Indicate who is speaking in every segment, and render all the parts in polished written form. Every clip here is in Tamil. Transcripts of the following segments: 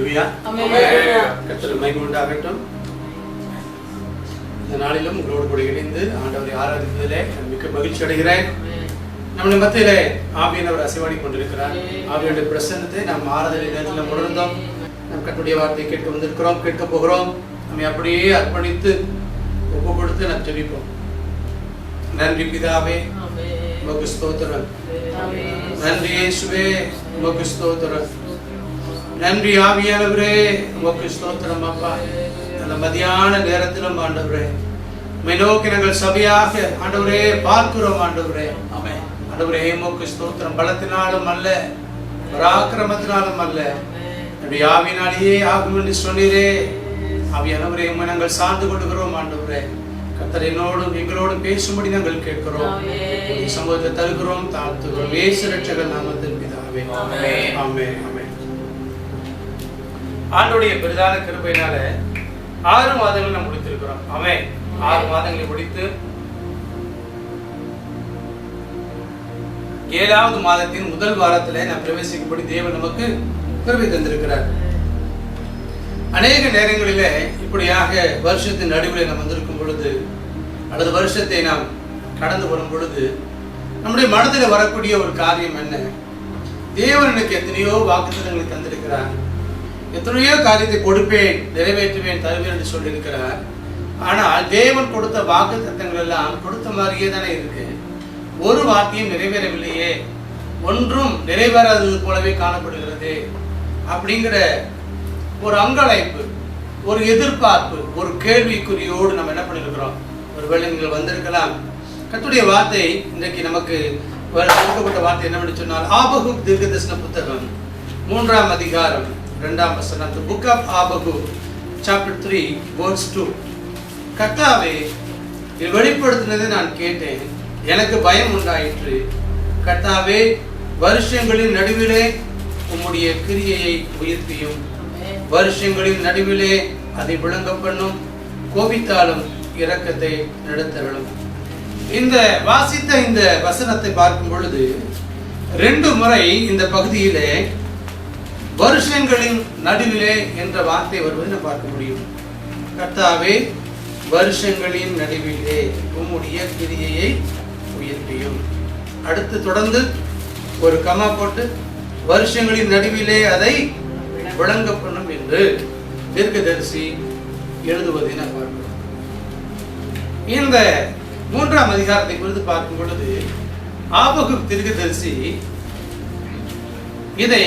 Speaker 1: அல்லேலூயா. கர்த்தருக்கு மகிமை உண்டாகட்டும். இந்த நாளிலும் உங்களோடு கூட இணைந்து ஆண்டவரை ஆராதிப்பதிலே மிக்க மகிழ்ச்சி அடைகிறேன். நம்முடைய மத்தியிலே ஆவியானவர் அசைவாடி கொண்டிருக்கிறார். ஆவியானுடைய பிரசன்னத்தை நாம் ஆராதனை நேரத்தில் உணர்ந்தோம். நம் கர்த்தருடைய வார்த்தையை கேட்க வந்திருக்கிறோம், கேட்க போகிறோம். நம்மை அப்படியே அர்ப்பணித்து ஒப்பு கொடுத்து நாம் ஜெபிப்போம். நன்றி பிதாவே, உமக்கு ஸ்தோத்திரம். நன்றி இயேசுவே, உமக்கு ஸ்தோத்திரம். நன்றி ஆவியானவரே, உமக்கு ஸ்தோத்திரம். அப்பா, அந்த மதியான நேரத்திலும் ஆண்டவரே உம்மை நோக்கி நாங்கள் சபையாக ஆண்டவரே பார்க்கிறோம். ஆண்டவரே ஆண்டவரே, உமக்கு ஸ்தோத்திரம். பலத்தினாலும் அல்ல, பராக்கிரமத்தினாலும் அல்ல, நம்முடைய ஆவியினாலேயே ஆகும் என்று சொன்னீரே. ஆவியானவரே, உம்மை நாங்கள் சார்ந்து கொள்கிறோம். ஆண்டவரே, கர்த்தர் என்னோடும் எங்களோடும் பேசும்படி நாங்கள் கேட்கிறோம். சமூகத்தை தருகிறோம், தாழ்த்துகிறோம். இயேசு ரட்சகர் நாமத்தில் பிதாவே, ஆமென். ஆமென். ஆண்டவருடைய பெரிதான கிருபையினால 6 மாதங்கள் நாம் முடித்திருக்கிறோம். ஆமென். 6 மாதங்களை முடித்து 7வது மாதத்தின் முதல் வாரத்திலே நாம் பிரவேசிக்கும்படி தேவன் நமக்கு கிருபை தந்திருக்கிறார். அநேக நேரங்களிலே இப்படியாக வருஷத்தின் நடுவில் நாம் வந்திருக்கும் பொழுது அல்லது வருஷத்தை நாம் கடந்து வரும் பொழுது நம்முடைய மனதில் வரக்கூடிய ஒரு காரியம் என்ன? தேவன் எனக்கு எத்தனையோ வாக்குத்தத்தங்களை தந்திருக்கிறார், எத்தனையோ காரியத்தை கொடுப்பேன், நிறைவேற்றுவேன், தருவேன் என்று சொல்லியிருக்கிறார். ஆனால் தேவன் கொடுத்த வாக்குத்தத்தங்கள் எல்லாம் கொடுத்த மாதிரியே தானே இருக்கு. ஒரு வார்த்தையும் நிறைவேறவில்லையே, ஒன்றும் நிறைவேறாதது போலவே காணப்படுகிறது அப்படிங்கிற ஒரு அங்கலாய்ப்பு, ஒரு எதிர்பார்ப்பு, ஒரு கேள்விக்குறியோடு நம்ம என்ன பண்ணிருக்கிறோம். ஒருவேளை நீங்கள் வந்திருக்கலாம். கர்த்தருடைய வார்த்தை இன்றைக்கு நமக்கு கொடுக்கப்பட்ட வார்த்தை என்னவென்று சொன்னால், ஆபகுக் தீர்க்கதரிசன புத்தகம் 3ஆம் அதிகாரம் 2ஆம் வசனம். The book of Habakkuk, chapter 3, verse 2. கர்த்தாவே, இது வெளிப்படுத்தினதை நான் கேட்டேன், எனக்கு பயம் உண்டாயிற்று. கர்த்தாவே, வருஷங்களின் நடுவிலே உம்முடைய கிரியையை உயிர்ப்பியும், வருஷங்களின் நடுவிலே அதை விளங்க பண்ணும், கோபித்தாலும் இரக்கத்தை நடத்தலும். இந்த வாசித்த இந்த வசனத்தை பார்க்கும் பொழுது 2 முறை இந்த பகுதியிலே வருஷங்களின் நடுவிலே என்ற வார்த்தை வருவதை நாம் பார்க்க முடியும். கர்த்தாவே, வருஷங்களின் நடுவிலே உம்முடைய கிரியையை உயர்த்தியும். அடுத்து தொடர்ந்து ஒரு கமா போட்டு வருஷங்களின் நடுவிலே அதை விளங்க பண்ணும் என்று தீர்க்கதரிசி எழுதுவதை நாம் பார்க்கிறோம். இந்த 3ஆம் அதிகாரத்தை குறித்து பார்க்கும் பொழுது ஆபகுக் தீர்க்கதரிசி இதை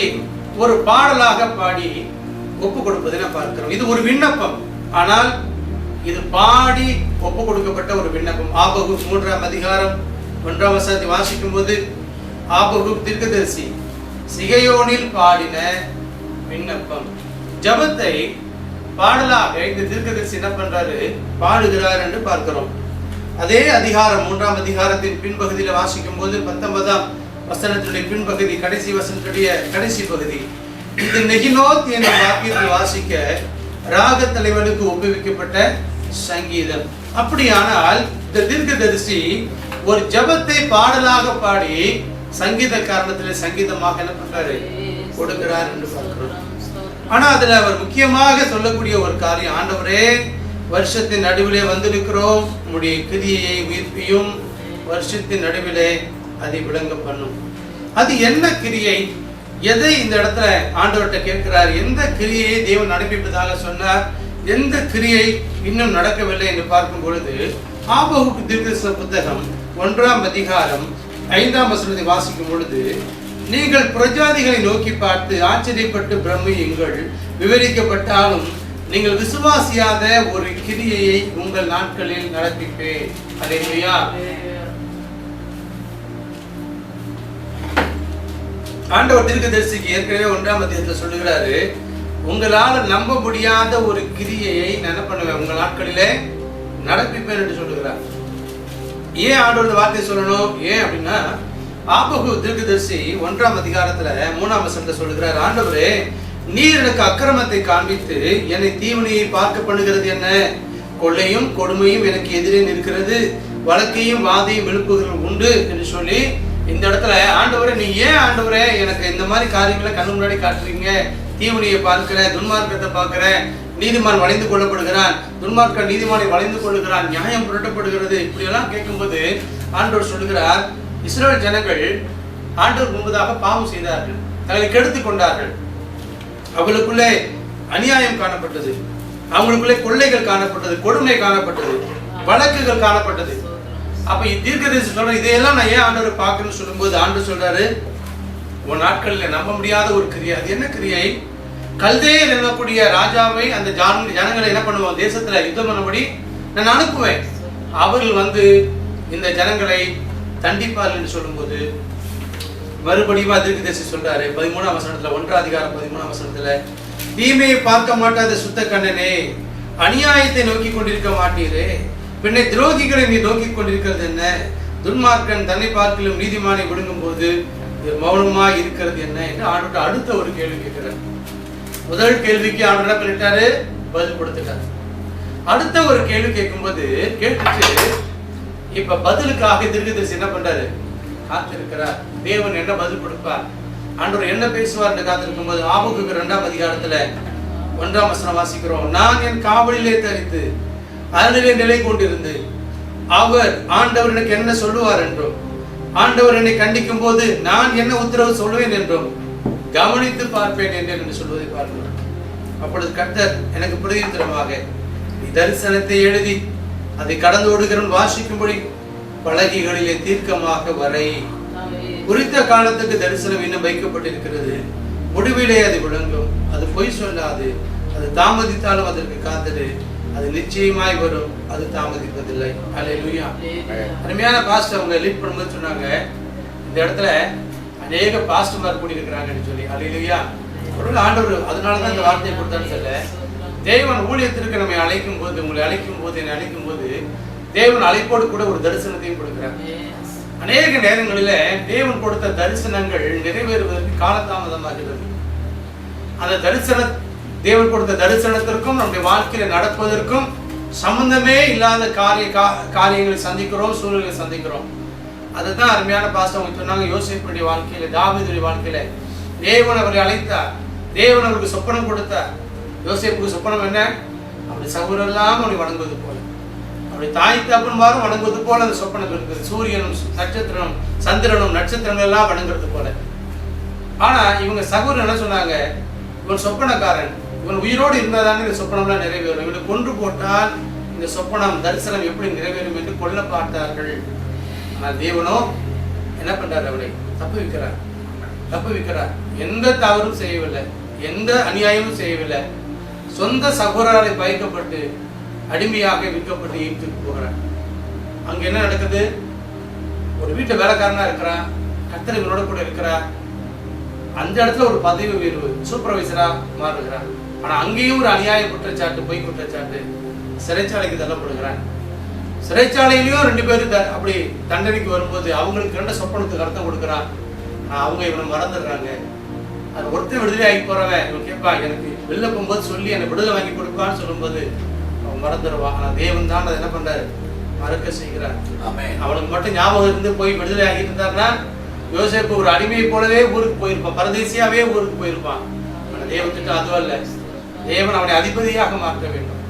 Speaker 1: ஒரு பாடலாக பாடி ஒப்பு கொடுப்பதை நாம் பார்க்கிறோம். இது ஒரு விண்ணப்பம், ஆனால் இது பாடி ஒப்பு கொடுக்கப்பட்ட ஒரு விண்ணப்பம். ஆபகுக் 3ஆம் அதிகாரம் 1ஆம் வசனத்தை வாசிக்கும் போது ஆபகுக் தீர்க்கதரிசி சிகையோனில் பாடின விண்ணப்பம், ஜபத்தை பாடலாக இந்த தீர்க்கதரிசி என்ன பண்றாரு, பாடுகிறார் என்று பார்க்கிறோம். அதே அதிகாரம் 3ஆம் அதிகாரத்தின் பின்பகுதியில் வாசிக்கும் போது 19ஆம் வசனத்தினுடைய பின்பகுதி, கடைசி வசனத்துடைய கடைசி பகுதி, இது நெகினோத் என்ற வாக்கியத்தில் வாசிக்க ராக தலைவனுக்கு ஒப்புவிக்கப்பட்ட சங்கீதம். அப்படியானால் இந்த தீர்க்கதரிசி ஒரு ஜபத்தை பாடலாக பாடி சங்கீத காரணத்திலே சங்கீதமாக என்ன பண்றாரு, கொடுக்கிறார் என்று பார்க்கிறோம். ஆனா அதுல அவர் முக்கியமாக சொல்லக்கூடிய ஒரு காரியம், ஆண்டவரே, வருஷத்தின் நடுவிலே வந்திருக்கிறோம், உம்முடைய கிரியையை உயிர்ப்பியும், வருஷத்தின் நடுவிலே அதை விளங்க பண்ணும். அது என்ன கிரியை? எதை இந்த இடத்துல ஆண்டவர்கிட்ட கேட்கிறார்? எந்த கிரியையை தேவன் நடப்பிப்பதாக சொன்னார்? எந்த கிரியை இன்னும் நடக்கவில்லை என்று பார்க்கும் பொழுது ஆபகுக் தீர்க்கதரிசன புத்தகம் 1ஆம் அதிகாரம் 5ஆம் வசனத்தை வாசிக்கும் பொழுது, நீங்கள் பிரஜாதிகளை நோக்கி பார்த்து ஆச்சரியப்பட்டு பிரமியுங்கள், விவரிக்கப்பட்டாலும் நீங்கள் விசுவாசியாத ஒரு கிரியையை உங்கள் நாட்களில் நடப்பிப்பேன். அல்லேலூயா. ஆண்டவர் தீர்க்கதரிசிக்கு ஏற்கனவே 1ஆம் அத்தியாயத்தில் சொல்லுகிறாரு, உங்களால நம்ப முடியாத ஒரு கிரியையை என்ன பண்ணுவேன், உங்கள் நாட்களிலே நடப்பிப்பேன் என்று சொல்லுகிறார். ஏன் ஆண்டவர் வார்த்தை சொல்லணும்? ஏன் அப்படின்னா, ஆபகுக் தீர்க்கதரிசி 1ஆம் அதிகாரத்துல 3ஆம் வசனத்தை சொல்லுகிறார், ஆண்டவரே, நீர் எனக்கு அக்கிரமத்தை காண்பித்து என்னை தீவினையை பார்க்க பண்ணுகிறது என்ன? கொள்ளையும் கொடுமையும் எனக்கு எதிரே நிற்கிறது, வழக்கையும் வாதையும் எழுப்புகள் உண்டு என்று சொல்லி இந்த இடத்துல, ஆண்டவரே, நீ ஏன் ஆண்டவரே எனக்கு இந்த மாதிரி காரியங்களை கண்ணு முன்னாடி காட்டுறீங்க? தீவுனியை பார்க்கிற, துன்மார்க்கத்தை பார்க்கிற, நீதிமான் வளைந்து கொள்ளப்படுகிறான், துன்மார்க்கன் நீதிமானை வளைந்து கொள்ளுகிறான், நியாயம் புரட்டப்படுகிறது. இப்படி எல்லாம் கேட்கும்போது ஆண்டவர் சொல்லுகிறார், இஸ்ரவேல் ஜனங்கள் ஆண்டவர் முன்பதாக பாவம் செய்தார்கள், தங்களை கெடுத்துக் கொண்டார்கள். அவர்களுக்குள்ளே அநியாயம் காணப்பட்டது, அவங்களுக்குள்ளே கொள்ளைகள் காணப்பட்டது, கொடுமை காணப்பட்டது, வழக்குகள் காணப்பட்டது. அப்ப தீர்க்கதரிசி சொல்ற இதையெல்லாம் நான் ஏன் ஆண்டவர் பார்க்கணும்னு சொல்லும்போது ஆண்டவர் சொல்றாரு, உன் நாட்களில் நம்ப முடியாத ஒரு கிரியை. அது என்ன கிரியை? கல்தேயர் என்னக்கூடிய ராஜாவை அந்த ஜனங்களை என்ன பண்ணுவோம், தேசத்துல யுத்தம் பண்ணபடி நான் அனுப்புவேன். அவர்கள் வந்து இந்த ஜனங்களை தண்டிப்பார் என்று சொல்லும்போது மறுபடியும் தீர்க்கதரிசி சொல்றாரு 13ஆம் வசனத்துல, 1ஆம் அதிகாரம் 13ஆம் வசனத்துல, தீமையை பார்க்க மாட்டாத சுத்த கண்ணனே, அநியாயத்தை நோக்கி கொண்டிருக்க மாட்டீரே, பின்னை துரோகிகளை நீ நோக்கி கொண்டிருக்கிறது என்ன? துன்மார்க்கன் தன்னை பார்க்கலும் நீதிமானை விழுங்கும் போது மௌனமா இருக்கிறது என்ன என்று ஆண்டவர் அடுத்த ஒரு கேள்வி கேட்கிறார். முதல் கேள்விக்கு ஆண்டவர் என்ன பண்ணிட்டாரு? பதில் கொடுத்துட்டார். அடுத்த ஒரு கேள்வி கேட்கும்போது கேட்டுட்டு இப்ப பதிலுக்காக தீர்க்கதரிசி என்ன பண்றாரு? காத்திருக்கிறார். தேவன் என்ன பதில் கொடுப்பார், ஆண்டவர் என்ன பேசுவார் என்று காத்திருக்கும் போது ஆபகுக்கு 2ஆம் அதிகாரத்துல 1ஆம் வசனம் வாசிக்கிறோம். நான் என் காவலிலே தரித்து அதனிலே நிலை கொண்டிருந்து அவர் ஆண்டவர் எனக்கு என்ன சொல்லுவார் என்றும், ஆண்டவர் என்னை கண்டிக்கும் போது நான் என்ன உத்தரவு சொல்லுவேன் என்றும் கவனித்து பார்ப்பேன் என்று சொல்வதை பார்க்கிறோம். அப்பொழுது கர்த்தர் எனக்கு பிரதித்திரமாக, நீ தரிசனத்தை எழுதி அதை கடந்து ஓடுகிறவன் வாசிக்கும்படி பலகைகளிலே தீர்க்கமாக வரை. குறித்த காலத்துக்கு தரிசனம் இன்னும் வைக்கப்பட்டிருக்கிறது, முடிவிலே அது விளங்கும், அது பொய் சொல்லாது, அது தாமதித்தாலும் அதற்கு காத்தது, அது நிச்சயமாய் வரும், அது தாமதிப்பதில்லை. அல்லேலூயா. அருமையான பாஸ்டர் அவங்க லீட் பண்ணும்போது சொன்னாங்க, இந்த இடத்துல அநேக பாஸ்டர்மார் கூடி இருக்கிறாங்கன்னு சொல்லி. அல்லேலூயா. ஒரு ஆண்டவர் அதனாலதான் இந்த வார்த்தையை கொடுத்தான்னு சொல்ல, தேவன் ஊழியத்திற்கு நம்மை அழைக்கும் போது, உங்களை அழைக்கும் போது, என்னை அழைக்கும் போது தேவன் அழைப்போடு கூட ஒரு தரிசனத்தையும் கொடுக்கிறார். அநேக நேரங்களில தேவன் கொடுத்த தரிசனங்கள் நிறைவேறுவதற்கு காலதாமதமாகிறது. அந்த தேவன் கொடுத்த தரிசனத்திற்கும் நம்முடைய வாழ்க்கையில நடப்பதற்கும் சம்பந்தமே இல்லாத காரியங்களை சந்திக்கிறோம், சூழ்நிலை சந்திக்கிறோம். அதுதான் அருமையான பாஸ்டர் சொன்னாங்க. யோசேப்புடைய வாழ்க்கையில, தாவீதுடைய வாழ்க்கையில தேவன் அவரை அழைத்தார், தேவன் அவருக்கு சொப்பனம் கொடுத்தார். யோசேப்புக்கு சொப்பனம் என்ன? அப்படி சகோதரர் எல்லாம் அவனை வணங்குவது போல, அப்படி தாய் தகப்பன்மாரும் வணங்குவது போல அந்த சொப்பனம் இருக்குது. சூரியனும் நட்சத்திரம், சந்திரனும் நட்சத்திரங்கள் எல்லாம் வணங்குறது போல. ஆனா இவங்க சகோதரர் என்ன சொன்னாங்க? இவன் சொப்பனக்காரன், இவன் உயிரோடு இருந்தாதாங்க இந்த சொப்பனம்லாம் நிறைவேறும், இவனை கொன்று போட்டால் இந்த சொப்பனம் தரிசனம் எப்படி நிறைவேறும் என்று கொல்ல பார்த்தார்கள். ஆனால் தேவனோ என்ன பண்றார்? அவனை தப்பு வைக்கிறார். எந்த தவறும் செய்யவில்லை, எந்த அநியாயமும் செய்யவில்லை. சொந்த சகோதரரை பயக்கப்பட்டு அடிமையாக விற்கப்பட்டு ஈர்த்துக்கு போகிறான். அங்க என்ன நடக்குது? ஒரு வீட்டுல வேலைக்காரனா இருக்கிறான், கர்த்தர் இவனோட கூட இருக்கிறார். அந்த இடத்துல ஒரு பதவி உயர்வு, சூப்பர்வைசரா மாறுகிறான். ஆனா அங்கேயும் ஒரு அநியாய குற்றச்சாட்டு, பொய் குற்றச்சாட்டு, சிறைச்சாலைக்கு தள்ளப்படுகிறான். சிறைச்சாலையிலயும் 2 பேரும் அப்படி தண்டனைக்கு வரும்போது அவங்களுக்கு 2 சொப்பனத்துக்கு அர்த்தம் கொடுக்குறான். அவங்க இவனை மறந்துடுறாங்க. அது ஒருத்தர் விடுதலை ஆகி போறவன் இவன் கேட்பா, எனக்கு வெளில போகும்போது சொல்லி என்னை விடுதலை வாங்கி கொடுப்பான்னு சொல்லும்போது அவன் மறந்துடுவான். ஆனா தேவன் தான் அதை என்ன பண்றாரு? மறக்க செய்கிறார். அவனுக்கு மட்டும் ஞாபகம் இருந்து போய் விடுதலை ஆகி இருந்தாருன்னா யோசேப்பு ஒரு அடிமையை போலவே ஊருக்கு போயிருப்பான், பரதேசியாவே ஊருக்கு போயிருப்பான். ஆனா தேவன் திட்டம் அதுவும் அல்ல. தேவன் அவனை அதிபதியாக மாற்ற வேண்டும்,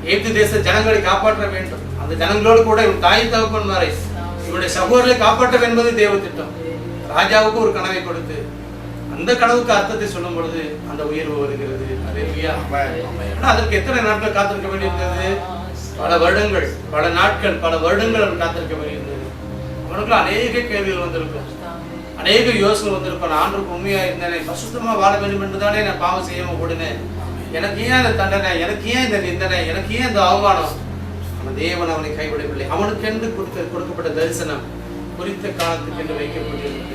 Speaker 1: எகிப்து தேச ஜனங்களை காப்பாற்ற வேண்டும். அந்த ஜனங்களோடு கூட இவன் தாய் தகப்பன்மாரை, இவனுடைய சகோதரரை காப்பாற்ற என்பது தேவ திட்டம். ராஜாவுக்கு ஒரு கனவை கொடுத்து அந்த கனவுக்கு அர்த்தத்தை சொல்லும் பொழுது அந்த உயர்வு வருகிறது. ஆனா அதற்கு எத்தனை நாட்கள் காத்திருக்க வேண்டியிருந்தது? பல வருடங்கள், பல நாட்கள், பல வருடங்கள் அவன் காத்திருக்க வேண்டியிருந்தது. அவனுக்குள்ள அநேக கேள்விகள் வந்திருக்கும், அநேக யோசனை வந்திருக்கும். நான் ஆண்டவருக்கு உண்மையா இருந்தேனே, பசுத்தமா வாழ வேண்டும் என்றுதானே நான் பாவம் செய்யாம ஓடினேன், எனக்கு ஏன் இந்த தண்டனை, எனக்கு ஏன் இந்த நிந்தனை, எனக்கு ஏன் இந்த அவமானம்? அவன் தேவன் அவனை கைவிடவில்லை. அவனுக்கு என்று கொடுக்கப்பட்ட தரிசனம் குறித்த காலத்துக்கு என்று வைக்கப்பட்டிருக்கிறது.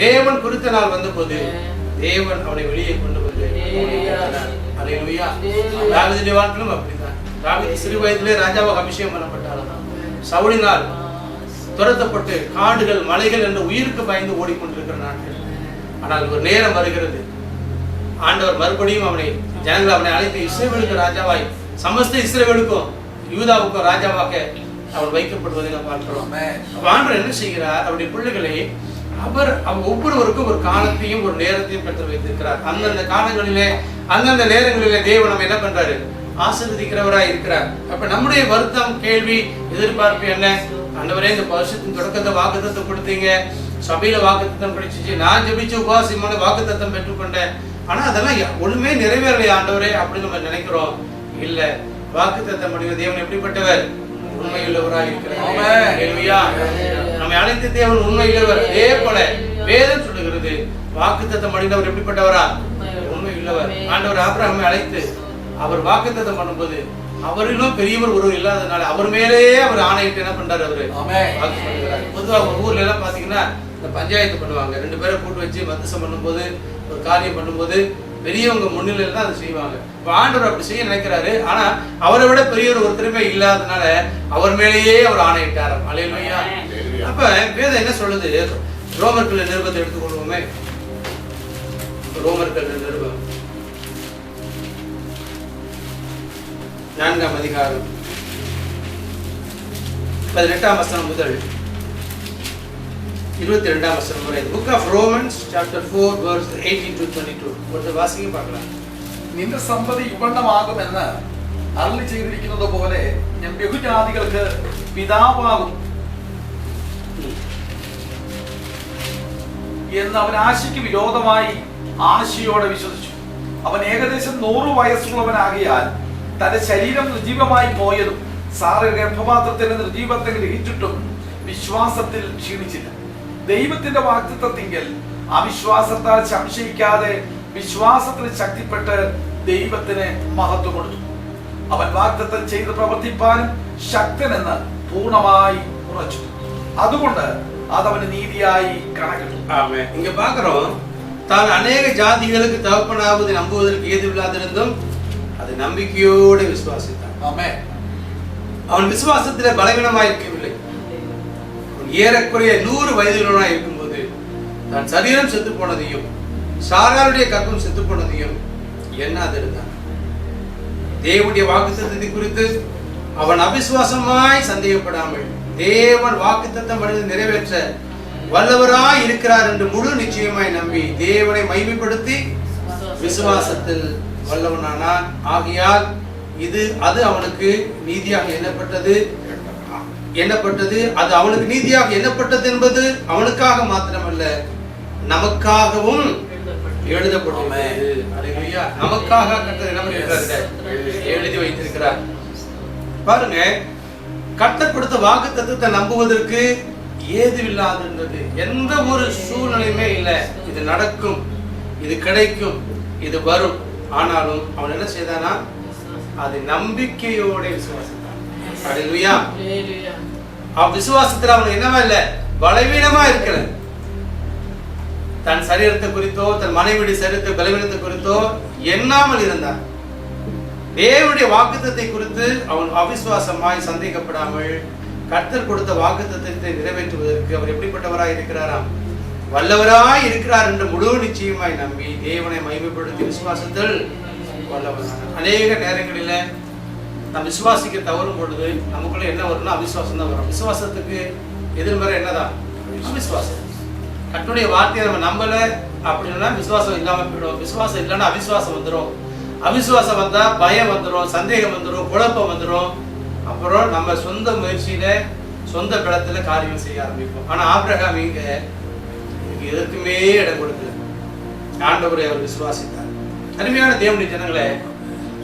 Speaker 1: தேவன் குறித்த நாள் வந்த போது தேவன் அவனை வெளியே கொண்டு வந்து தாவீதுடைய வாழ்க்கையிலும் அப்படித்தான். தாவீது சிறு வயதிலே ராஜாவாக அபிஷேகம் பண்ணப்பட்டாலும் சவுலினால் துரத்தப்பட்டு காடுகள், மலைகள் என்று உயிருக்கு பயந்து ஓடிக்கொண்டிருக்கிற நாட்கள். ஆனால் ஒரு நேரம் வருகிறது, ஆண்டவர் மறுபடியும் அவனை ஜனங்கள் அவனை அழைத்து இஸ்ரவேலுக்கு ராஜாவாய், சமஸ்த இஸ்ரவேலுக்கும் யூதாவுக்கும் ராஜாவாக அவன் வைக்கப்படுவதை நாம் பார்க்கிறோம். ஆண்டவர் என்ன செய்கிறார்? அவருடைய பிள்ளைகளை அவர் ஒவ்வொருவருக்கும் ஒரு காலத்தையும் ஒரு நேரத்தையும் பெற்று வைத்திருக்கிறார். அந்தந்த காலங்களிலே அந்தந்த நேரங்களிலே தேவன் நம்ம என்ன பண்றாரு? ஆசீர்வதிக்கிறவராய் இருக்கிறார். அப்ப நம்முடைய வருத்தம், கேள்வி, எதிர்பார்ப்பு என்ன? ஆண்டவரே, இந்த வருஷத்தின் தொடக்கத்தை வாக்குத்தத்தம் கொடுத்தீங்க, சபையில வாக்குத்தத்தம் கிடைச்சிச்சு, நான் ஜெபிச்சு உபாசியமான வாக்குத்தத்தம் பெற்றுக்கொண்டேன், ஆனா அதெல்லாம் ஒண்ணுமே நிறைவேறலையா ஆண்டவரே அப்படின்னு நம்ம நினைக்கிறோம். இல்ல, வாக்குத்தத்தம் பண்ணின தேவன் எப்படிப்பட்டவர்? உண்மையுள்ளவராய் இருக்கிறார். நம்மை அழைத்த தேவன் உண்மையுள்ளவர். அதே போல வேதம் சொல்லுகிறது, வாக்குத்தத்தம் பண்ணினவர் எப்படிப்பட்டவரா? உண்மையுள்ளவர். ஆண்டவர் ஆபிரகாமை அழைத்து அவர் வாக்குத்தத்தம் பண்ணும்போது அவரிலும் பெரியவர் ஒருவர் இல்லாதனால அவர் மேலேயே அவர் ஆணையிட்டு என்ன பண்றாரு? அவரு வாக்கு பண்ணுகிறார். பொதுவாக ஊர்ல எல்லாம் பாத்தீங்கன்னா இந்த பஞ்சாயத்து பண்ணுவாங்க. 2 பேரை கூட்டு வச்சு மத்தியஸ்தம் பண்ணும்போது, ஒரு காரியம் பண்ணும்போது பெரியவங்க முன்னிலையில தான் அதை செய்வாங்க. இப்ப ஆண்டவர் அப்படி செய்ய நினைக்கிறாரு. ஆனா அவரை விட பெரியவர் ஒருத்தருமே இல்லாதனால அவர் மேலேயே அவர் ஆணையிட்டார். அல்லேலூயா. அப்ப வேதம் என்ன சொல்லுது? ரோமர்கள் நிருபத்தை எடுத்துக்கொள்வோமே. ரோமர்கள் நிருபம் 4ஆம் அதிகாரம் 18ஆம் வசனம் முதல் 22ஆம் வசனம் வரை. Book of Romans chapter 4 verse 18 to 22. ஒரு வாசிங்க பார்க்கலாம்.
Speaker 2: നിന്റെ സന്തതി ഇവണ്ണമാകുമെന്ന് അരുളി ചെയ്തിരിക്കുന്നത് പോലെ ഞാൻ ബഹുജാതികൾക്ക് പിതാവാകും എന്ന് അവൻ ആശയ്ക്ക് വിരോധമായി ആശയോടെ വിശ്വസിച്ചു. അവൻ ഏകദേശം 100 വയസ്സുള്ളവനാകിയാൽ തന്റെ ശരീരം നിർജീവമായി പോയതും സാറ് ഗർഭപാത്രത്തിന്റെ നിർജീവത്തെ ഗ്രഹിച്ചിട്ടും വിശ്വാസത്തിൽ ക്ഷീണിച്ചില്ല. ദൈവത്തിന്റെ വാഗ്ദത്തത്തിങ്കൽ അവിശ്വാസത്താൽ സംശയിക്കാതെ വിശ്വാസത്തിൽ ശക്തിപ്പെട്ട് ദൈവത്തിന് മഹത്വം കൊടുത്തു. അവൻ വാഗ്ദത്തം ചെയ്ത് പ്രവർത്തിപ്പാനും ശക്തനെന്ന് പൂർണ്ണമായി ഉറച്ചു. അതുകൊണ്ട് അതവന് நீதியாய் கணக்கிட்டு.
Speaker 1: ஆமென். இங்க பார்க்கிறோம், தான் அநேக ஜாதிகளுக்கு தகப்பனாவது நம்புவதற்கு ஏதுவில்லாதிருந்தும் அது நம்பிக்கையோடு விசுவாசித்தான்.
Speaker 2: ஆமென்.
Speaker 1: அவன் விசுவாசத்திலே பலவீனமாய் இருக்கவில்லை. ஏறக்குறைய 100 வயதுள்ளவனாய் இருக்கும்போது தான் சரீரம் செத்து போனதையும் சாராளுடைய கர்ப்பம் செத்து போனதையும் எண்ணாதிருந்தான். தேவனுடைய வாக்குத்தத்தத்தை குறித்து அவன் அவிசுவாசமாய் சந்தேகப்படாமல் தேவன் வாக்குத்தத்தம் பண்ணி நிறைவேற்ற வல்லவராய் இருக்கிறார் என்று முழு நிச்சயமாய் நம்பி தேவனை மகிமைப்படுத்தி விசுவாசத்தில் வல்லவனானான். ஆகையால் அது அவனுக்கு நீதியாக எண்ணப்பட்டது. அது அவனுக்கு நீதியாக எண்ணப்பட்டது என்பது அவனுக்காக மாத்திரமல்ல, நமக்காகவும் எழுதப்பட்டுள்ளது. அல்லேலூயா. நமக்காக கர்த்தர் என்ன பண்ணிருக்கிறார்? எழுதி வைத்திருக்கிறார். பாருங்க, கர்த்தர் கொடுத்த வாக்குத்தத்தத்தை நம்புவதற்கு ஏதுவில்லாதது எந்த ஒரு சூழ்நிலையுமே இல்லை. இது நடக்கும், இது கிடைக்கும், இது வரும். ஆனாலும் அவன் என்ன செய்தானா? அது நம்பிக்கையோட விசுவாசித்தான். அல்லேலூயா. அவன் விசுவாசத்துல அவனுக்கு என்னவா இல்ல? பலவீனமா இருக்கல. தன் சரீரத்தை குறித்தோ தன் மனைவியுடைய சரீரத்தை பலவீனத்தை குறித்தோ எண்ணாமல் இருந்தான். தேவனுடைய வாக்குத்தத்தை குறித்து அவன் அவிசுவாசமாய் சந்தேகப்படாமல் கர்த்தர் கொடுத்த வாக்குத்தத்தை நிறைவேற்றுவதற்கு அவர் எப்படிப்பட்டவராய் இருக்கிறாராம்? வல்லவராய் இருக்கிறார் என்று முழு நிச்சயமாய் நம்பி தேவனை மகிமைப்படுத்தி விசுவாசத்தில் வல்லவரானார். அநேக நேரங்களில நாம் விசுவாசிக்க தவறும் பொழுது நமக்குள்ள என்ன வரும்னா அவிசுவாசம் தான் வரும். விசுவாசத்துக்கு எதிர்மறை என்னதான்? அவிசுவாசம். கர்த்தருடைய வார்த்தையை நம்ம நம்பல அப்படின்னா விசுவாசம் இல்லாம போயிடும். விசுவாசம் இல்லைன்னா அவிசுவாசம் வந்துடும். அவிசுவாசம் வந்தா பயம் வந்துடும், சந்தேகம் வந்துடும், குழப்பம் வந்துடும். அப்புறம் நம்ம சொந்த முயற்சியில சொந்த பலத்துல காரியம் செய்ய ஆரம்பிப்போம். ஆனா ஆபிரகாம் இங்க எதற்குமே இடம் கொடுக்கல. ஆண்டவரை அவர் விசுவாசித்தார். அருமையான தேவனுடைய ஜனங்களே,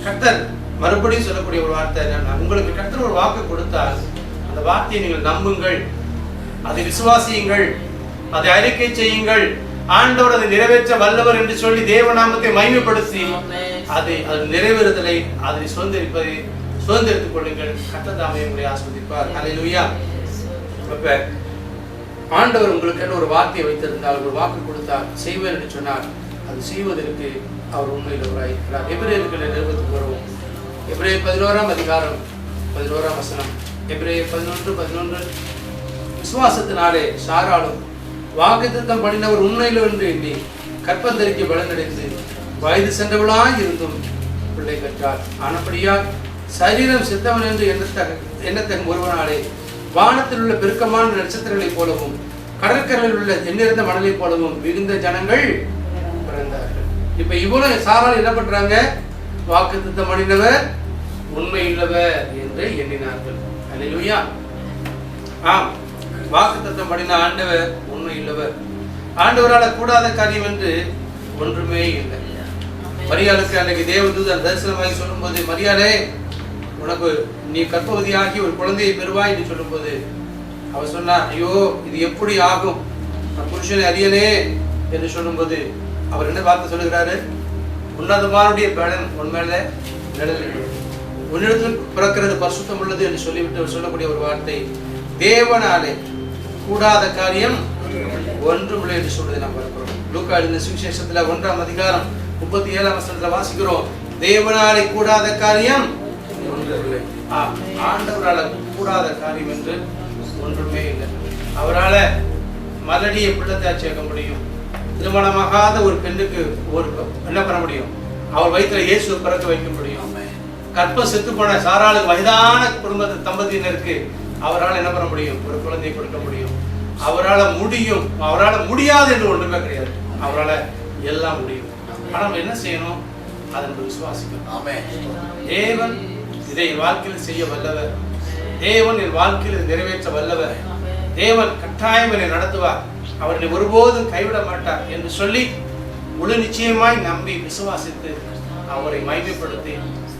Speaker 1: கர்த்தர் மறுபடியும் சொல்லக்கூடிய ஒரு வார்த்தை என்னன்னா, உங்களுக்கு கர்த்தர் ஒரு வாக்கு கொடுத்தால் அந்த வார்த்தையை நீங்கள் நம்புங்கள், அதை விசுவாசியுங்கள், அதை அறிக்கை செய்யுங்கள். ஆண்டவர் அதை நிறைவேற்ற வல்லவர் என்று சொல்லி தேவநாமத்தை மகிமைப்படுத்தி அது நிறைவேறுதலை அதை சுதந்திரித்துக் கொள்ளுங்கள். கர்த்தர் தாமே உங்களை ஆசீர்வதிப்பார். அல்லேலூயா. அப்ப ஆண்டவர் உங்களுக்கு ஒரு வார்த்தையை வைத்திருந்தால், ஒரு வாக்கு கொடுத்தால், செய்வேன் என்று சொன்னார், அது செய்வதற்கு அவர் உண்மையில் இருக்கிறார். எபிரேயர்கள் நிருபத்துக்கு வருவோம். எபிரேயர் 11ஆம் அதிகாரம் 11ஆம் வசனம். எபிரேயர் 11:11. விசுவாசத்தினாலே சாராளும் வாக்குத்தத்தம் பண்ணினவர் உண்மையில் என்று எண்ணி கற்பந்தரிக்க பலனடைந்து வயது சென்றவளாய் இருந்தும் பிள்ளை பெற்றார். ஆனபடியால் சரீரம் செத்தவன் என்று எண்ணத்தகும் ஒருவனாலே வானத்தில் உள்ள பெருக்கமான நட்சத்திரங்களைப் போலவும் கடற்கரையில் உள்ள எண்ணிருந்த மணலை போலவும் மிகுந்த ஜனங்கள் பிறந்தார்கள். இப்ப இவனும் சாரால் என்ன பண்றாங்க? வாக்குத்தத்தம் பண்ணினவர் உண்மை இல்லவர் என்று எண்ணினார்கள். அல்லேலூயா. ஆம், வாக்குத்தத்தம் பண்ணின ஆண்டவர் உண்மை இல்லவர். ஆண்டவரால் கூடாத காரியம் என்று ஒன்றுமே இல்லை. மரியாளுக்கு அன்னைக்கு தேவதூதன் தரிசனமாகி சொல்லும் போது, மரியாளே, உனக்கு நீ கர்ப்பவதியாகி ஒரு குழந்தையை பெறுவாய் என்று சொல்லும் போது அவர் சொன்னார், ஐயோ இது எப்படி ஆகும், நான் புருஷனை அறியனே என்று சொல்லும் போது அவர் என்ன பார்த்து சொல்லுகிறாரு? உன்னதமானுடைய பலன் உன் மேல நிழலிடும், உன்னிடத்தில் பிறக்கிறது பரிசுத்தம் உள்ளது என்று சொல்லிவிட்டு சொல்லக்கூடிய ஒரு வார்த்தை, தேவனாலே கூடாத காரியம் ஒன்றுமில்லை என்று சொல்வதை நாம் பார்க்கிறோம். லூக்கா எழுதின சுவிசேஷத்துல 1ஆம் அதிகாரம் 37ஆம் வசனத்துல வாசிக்கிறோம், தேவனாலே கூடாத காரியம் ஒன்றுமில்லை. ஆண்டவரால கூடாத காரியம் என்று ஒன்றுமே இல்லை. அவரால மலடிய பிள்ளை சேர்க்க முடியும். திருமணமாகாத ஒரு பெண்ணுக்கு ஒரு என்ன பண்ண முடியும்? அவர் வயிற்றுல இயேசு பிறக்க வைக்க முடியும். கற்பம் செத்து போன சாராளுக்கு வயதான குடும்ப தம்பதியினருக்கு அவரால் என்ன பண்ண முடியும்? ஒரு குழந்தையை கொடுக்க முடியும். அவரால் முடியும். அவரால் முடியாது என்று ஒன்றுமே கிடையாது. அவரால் எல்லாம் முடியும். ஆனா நம்ம என்ன செய்யணும்? அதன் விசுவாசிக்கணும். தேவன் இதை வாழ்க்கையில் செய்ய வல்லவர். தேவன் என் வாழ்க்கையில் நிறைவேற்ற வல்லவர். தேவன் கட்டாயம் என்னை நடத்துவார். அவரை ஒருபோதும் கைவிட மாட்டார் என்று சொல்லி முழு நிச்சயமாய் நம்பி விசுவாசித்து அவரை மகிமைப்படுத்தி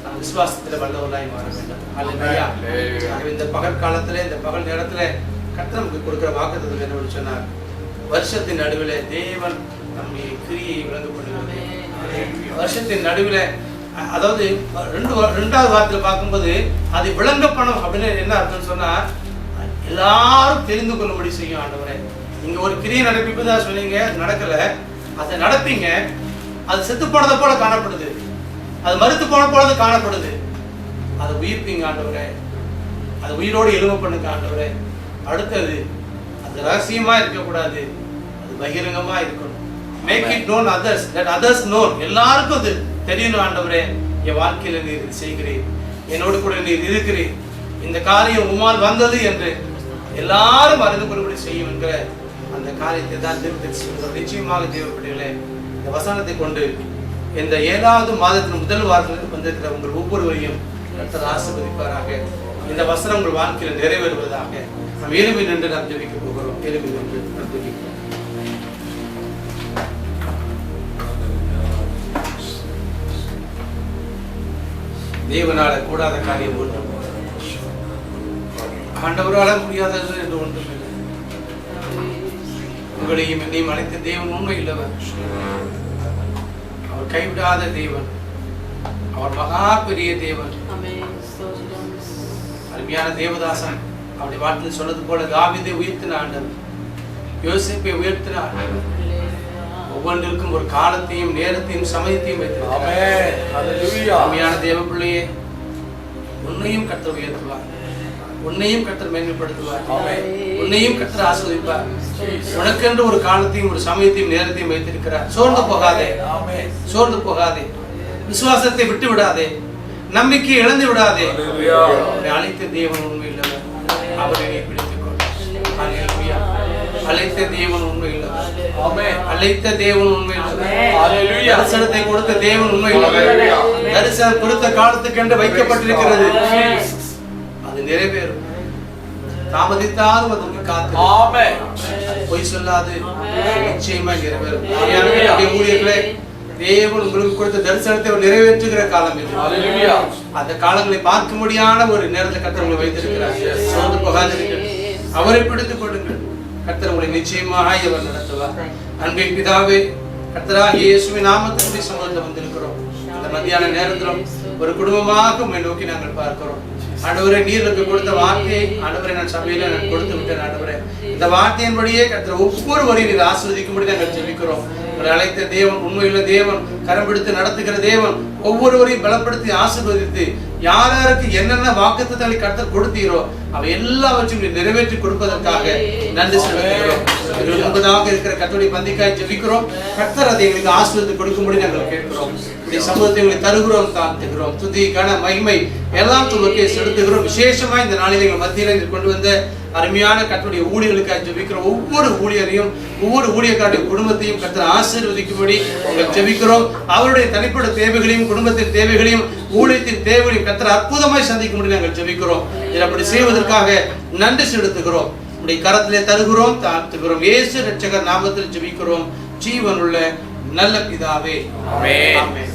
Speaker 1: நம் விசுவாசத்தில் வல்லவராய் மாற வேண்டும். அல்லேலூயா. இந்த பகல் காலத்திலே, இந்த பகல் நேரத்திலே கர்த்தர் நமக்கு கொடுக்கிற வாக்குத்தத்தம் என்னவென்று சொன்னார், வருஷத்தின் நடுவில் தேவன் நம்முடைய கிரியை விளங்க பண்ணுகிறது. வருஷத்தின் நடுவில், அதாவது ரெண்டாவது வாரத்தில் பார்க்கும்போது அது விளங்க பணம் அப்படின்னு என்ன அர்த்தம்னு சொன்னா, எல்லாரும் தெரிந்து கொள்ளும்படி செய்யும் ஆண்டவரே. நீங்க ஒரு கிரியை நடப்பிப்பதா சொன்னீங்க, அது நடக்கல, அதை நடப்பீங்க, அது செத்து போனதை போல காணப்படுது, அது மறுத்து போன போல காணப்படுது, அதை உயிர்ப்பீங்க ஆண்டவரே, அது உயிரோடு எழும பண்ணுங்க ஆண்டவரே. அடுத்தது அது ரகசியமா இருக்கக்கூடாது, அது பகிரங்கமா இருக்கணும். Make it known others, that others known, எல்லாருக்கும் அது தெரியணும் ஆண்டவரே, என் வாழ்க்கையில நீர் செய்கிறேன், என்னோடு கூட நீர் இருக்கிறேன், இந்த காரியம் உம்மால் வந்தது என்று எல்லாரும் அறிந்து கொள்ளும்படி செய்யும் என்கிற அந்த காரியத்தை தான் திருத்தி நிச்சயமாக தேவைப்படுகிறே. இந்த வசனத்தை கொண்டு இந்த 7வது மாதத்தின் முதல் வாரத்தில் வந்திருக்கிற உங்கள் ஒவ்வொருவரையும் கர்த்தர் ஆசீர்வதிப்பாராக. இந்த வசனம் உங்கள் வாழ்க்கையில் நிறைவேறுவதாக. நாம் எழுப்பி நின்று நாம் ஜெபிக்க போகிறோம். எழுப்பி நின்று நாம் ஜெபிக்கிறோம். தேவனால கூடாத காரியம் ஒன்றும் ஆண்டவரால முடியாதது என்று ஒன்றும் இல்லை. உங்களையும் என்னையும் அழைத்த தேவன் உண்மை இல்லவர். அவர் கைவிடாத தேவன். அவர் மகா பெரிய தேவன். அருமையான தேவதாசன் அவருடைய வாழ்க்கையில் சொன்னது போல தாவீதை உயர்த்தின ஆண்டவர், யோசேப்பை உயர்த்தின ஆண்டவர், ஒவ்வொன்றிற்கும் ஒரு காலத்தையும் நேரத்தையும் சமயத்தையும் வைத்திருக்கிறார். அருமையான தேவ பிள்ளையே, உன்னையும் கர்த்தர் உயர்த்துவார், உன்னையும் கர்த்தர் மேன்மைப்படுத்துவார், உன்னையும் கர்த்தர் ஆசீர்வதிப்பார். உனக்கென்று ஒரு காலத்தையும் ஒரு சமயத்தையும் நேரத்தையும் வைத்திருக்கிறார். சோர்ந்து போகாதே, சோர்ந்து போகாதே, விசுவாசத்தை விட்டு விடாதே, நம்பிக்கை இழந்து விடாதே. அழைத்த தேவன் உண்மை இல்லவர், அவரை பிடித்துக் கொள். அழைத்த தேவன் உண்மை இல்லவர், அழைத்த தேவன் உண்மை இல்லவர், தரிசனத்தை கொடுத்த தேவன் உண்மை இல்லவர். தரிசனம் கொடுத்த காலத்துக்கென்று வைக்கப்பட்டிருக்கிறது, அது நிறைவேறும். தாமதித்தாலும் அதற்கு காத்து பொய் சொல்லாது, நிச்சயமா நிறைவேறும். ஊழியர்களே, தேவன் உங்களுக்கு கொடுத்த தரிசனத்தை நிறைவேற்றுகிற காலம் இது. அந்த காலங்களை பார்க்க முடியாத ஒரு நேரத்தில் கர்த்தர் உங்களை வைத்திருக்கிறார். சோர்ந்து போகாதீர்கள், அவரை பிடித்துக் கொள்ளுங்கள். கர்த்தர் உங்களை நிச்சயமாக அவர் நடத்துவார். அன்பின் பிதாவே, கர்த்தராகிய இயேசுவின் நாமத்தினுடைய சமூகத்தில் வந்திருக்கிறோம். இந்த மத்தியான நேரத்திலும் ஒரு குடும்பமாக உம்மை நோக்கி நாங்கள் பார்க்கிறோம். ஆண்டவரே, நீர் எனக்கு கொடுத்த வார்த்தையை ஆண்டவரே நான் சபையில நான் கொடுத்து விட்டேன். ஆண்டவரே, இந்த வார்த்தையின்படியே கர்த்தர் ஒவ்வொருவரையும் நீர் ஆசீர்வதிக்கும்படி நாங்கள் ஜெபிக்கிறோம். அழைத்த தேவன், உண்மையுள்ள தேவன், கரம் பிடித்து நடத்துகிற தேவன், ஒவ்வொருவரையும் பலப்படுத்தி ஆசீர்வதித்து யார் யாருக்கு என்னென்ன வாக்குத்தத்தங்களை கர்த்தர் கொடுத்தீரோ அவை எல்லாவற்றையும் நிறைவேற்றி கொடுப்பதற்காக நன்றி செலுத்துகிறோம். முன்பதாக இருக்கிற கர்த்தருடைய பந்திக்காய் ஜெபிக்கிறோம். கர்த்தர் அதை எங்களுக்கு ஆசீர்வாதத்தை கொடுக்கும்படி நாங்கள் கேட்கிறோம். இந்த சமூகத்தை எங்களுக்கு தருகிறோம், தாழ்த்துகிறோம். துதி கன மகிமை எல்லாம் துவக்கி செலுத்துகிறோம். விசேஷமா இந்த நாளில் எங்கள் மத்தியில் கொண்டு வந்த அருமையான கர்த்தருடைய ஊழியர்களுக்காக ஜெபிக்கிறோம். ஒவ்வொரு ஊழியரையும் ஒவ்வொரு ஊழியக்காருடைய குடும்பத்தையும் கர்த்தர் ஆசீர்வதிக்கும்படி நாங்கள் ஜெபிக்கிறோம். அவருடைய தனிப்பட்ட தேவைகளையும் குடும்பத்தின் தேவைகளையும் ஊழியத்தின் தேவைகளையும் கர்த்தர் அற்புதமாய் சந்திக்கும்படி நாங்கள் ஜெபிக்கிறோம். இதை அப்படி செய்வதற்காக நன்றி செலுத்துகிறோம். உடைய கரத்திலே தருகிறோம், தாழ்த்துகிறோம். இயேசு ரட்சகர் நாமத்தில் ஜெபிக்கிறோம் ஜீவனுள்ள நல்ல பிதாவே. ஆமென்.